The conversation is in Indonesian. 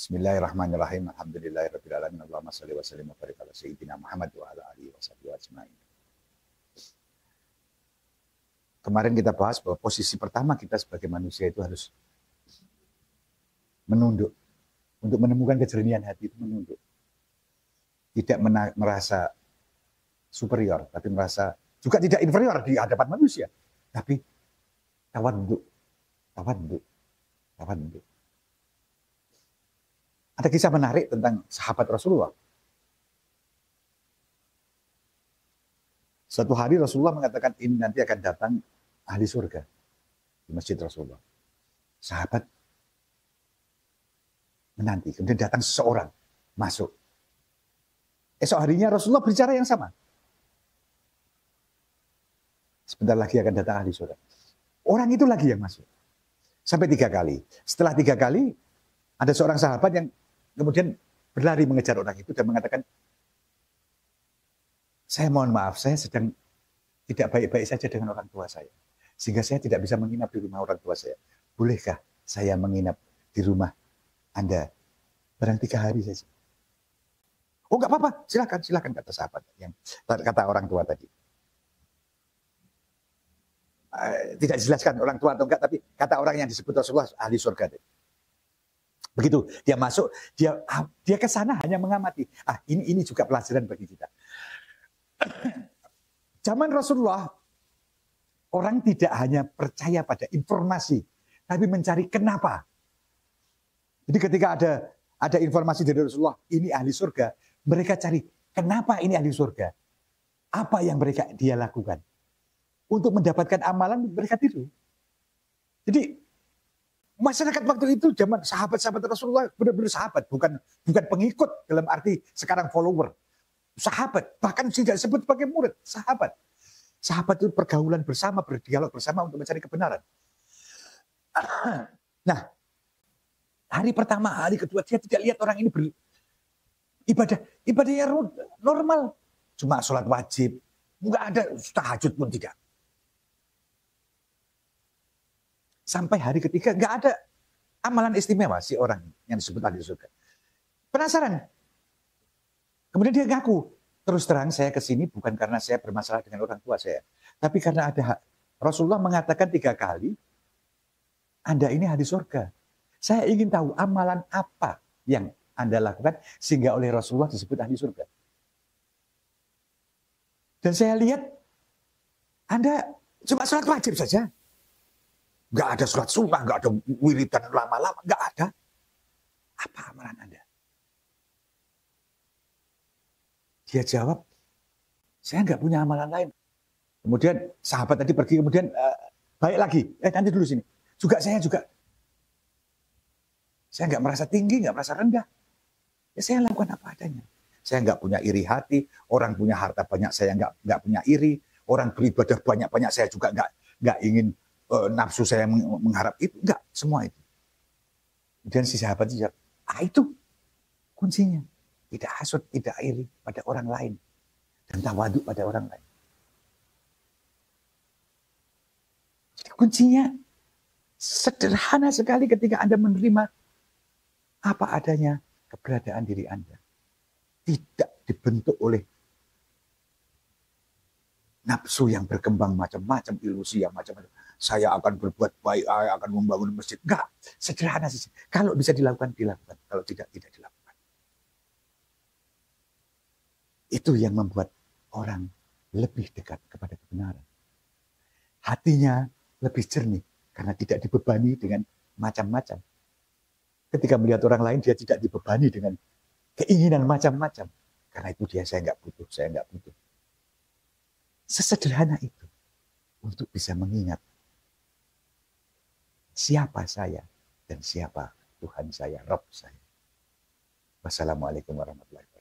Bismillahirrahmanirrahim. Alhamdulillahirabbil alamin. Allahumma shalli wa sallim wa barik ala sayyidina Muhammad wa ala alihi washabihi ajmain. Kemarin kita bahas bahwa posisi pertama kita sebagai manusia itu harus menunduk. Untuk menemukan kejernihan hati itu menunduk. Tidak merasa superior, tapi merasa juga tidak inferior di hadapan manusia. Tapi tawanduk. Ada kisah menarik tentang sahabat Rasulullah. Suatu hari Rasulullah mengatakan ini nanti akan datang ahli surga di masjid Rasulullah. Sahabat menanti, kemudian datang seseorang masuk. Esok harinya Rasulullah berbicara yang sama. Sebentar lagi akan datang ahli surga. Orang itu lagi yang masuk. Sampai 3 kali. Setelah 3 kali, ada seorang sahabat yang kemudian berlari mengejar orang itu dan mengatakan, saya mohon maaf, saya sedang tidak baik-baik saja dengan orang tua saya. Sehingga saya tidak bisa menginap di rumah orang tua saya. Bolehkah saya menginap di rumah Anda barang 3 hari saja? Oh enggak apa-apa, silakan kata sahabat yang kata orang tua tadi. Tidak dijelaskan orang tua atau enggak, tapi kata orang yang disebut Rasulullah ahli surga. Begitu dia masuk, dia ke sana hanya mengamati. Ini juga pelajaran bagi kita. Zaman Rasulullah, orang tidak hanya percaya pada informasi, tapi mencari kenapa. Jadi ketika ada informasi dari Rasulullah, ini ahli surga, mereka cari kenapa ini ahli surga. Apa yang dia lakukan. Untuk mendapatkan amalan, mereka tiru. Jadi masyarakat waktu itu, zaman sahabat-sahabat Rasulullah, benar-benar sahabat, bukan pengikut dalam arti sekarang follower. Sahabat, bahkan tidak disebut sebagai murid, sahabat. Sahabat itu pergaulan bersama, berdialog bersama untuk mencari kebenaran. Nah, hari pertama, hari kedua, dia tidak lihat orang ini ibadahnya normal. Cuma sholat wajib, nggak ada tahajud pun tidak. Sampai hari ketiga nggak ada amalan istimewa si orang yang disebut ahli surga. Penasaran. Kemudian dia ngaku, terus terang saya kesini bukan karena saya bermasalah dengan orang tua saya. Tapi karena ada Rasulullah mengatakan 3 kali, Anda ini ahli surga. Saya ingin tahu amalan apa yang Anda lakukan sehingga oleh Rasulullah disebut ahli surga. Dan saya lihat Anda cuma sholat wajib saja. Nggak ada sholat sunnah, nggak ada wiridan lama-lama, nggak ada. Apa amalan Anda? Dia jawab, saya nggak punya amalan lain. Kemudian sahabat tadi pergi, kemudian balik lagi. Nanti dulu sini. Saya nggak merasa tinggi, nggak merasa rendah. Ya saya lakukan apa adanya. Saya nggak punya iri hati. Orang punya harta banyak, saya nggak punya iri. Orang beribadah banyak-banyak, saya juga nggak ingin nafsu saya mengharap itu. Enggak, semua itu. Dan si sahabat itu jawab, itu kuncinya. Tidak hasut, tidak iri pada orang lain. Dan tawaduk pada orang lain. Jadi kuncinya sederhana sekali ketika Anda menerima apa adanya keberadaan diri Anda. Tidak dibentuk oleh nafsu yang berkembang macam-macam, ilusi yang macam-macam. Saya akan berbuat baik, saya akan membangun masjid. Enggak, sederhana saja. Kalau bisa dilakukan, dilakukan. Kalau tidak dilakukan. Itu yang membuat orang lebih dekat kepada kebenaran. Hatinya lebih jernih karena tidak dibebani dengan macam-macam. Ketika melihat orang lain, dia tidak dibebani dengan keinginan macam-macam. Karena itu saya nggak butuh. Sesederhana itu untuk bisa mengingat siapa saya dan siapa Tuhan saya, Rabb saya. Wassalamualaikum warahmatullahi wabarakatuh.